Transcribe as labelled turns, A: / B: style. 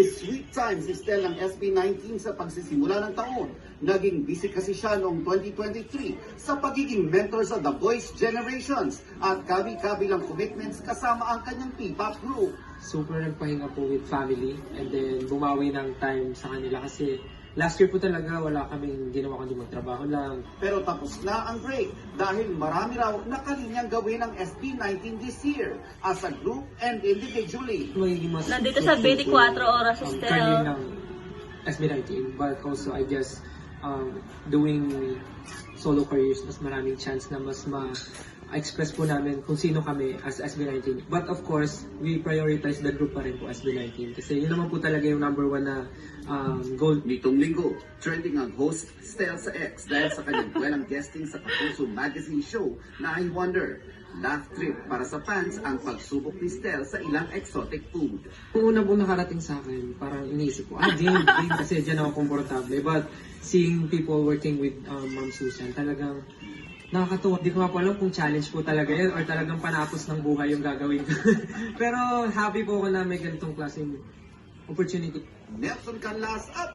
A: Sweet time si Stel ng SB19 sa pagsisimula ng taon. Naging busy kasi siya noong 2023 sa pagiging mentor sa The Voice Generations at kabi-kabilang commitments kasama ang kanyang P-pop group.
B: Super nagpahinga po with family and then bumawi ng time sa kanila kasi last year po talaga wala kaming ginawa kundi magtrabaho lang.
A: Pero tapos na ang break dahil marami raw nakalinyang gawin ng SB19 this year as a group and individually.
B: Magiging mas
C: Nandito sa 24 oras, Estel.
B: career ng SB19 but also I guess doing solo careers mas maraming chance na mas ma-express po namin kung sino kami as SB19. But of course, we prioritize the group pa rin po SB19 kasi yun naman po talaga yung number one na goal.
A: Nitong linggo, trending ang host Stel sa X dahil sa kanyang buwanang guesting sa Kapuso Magazine show na I Wonder. Laugh trip para sa fans ang pagsubok ni Stel sa ilang exotic food.
B: Kung una po nakarating sa akin, parang iniisip ko, game kasi dyan ako komportable. But seeing people working with Ma'am Susan, talagang nakakatuwa. Di ko nga po alam kung challenge po talaga yan or talagang panapos ng buhay yung gagawin ko. Pero happy po ako na may ganitong klaseng opportunity.
A: Nelson Canlas at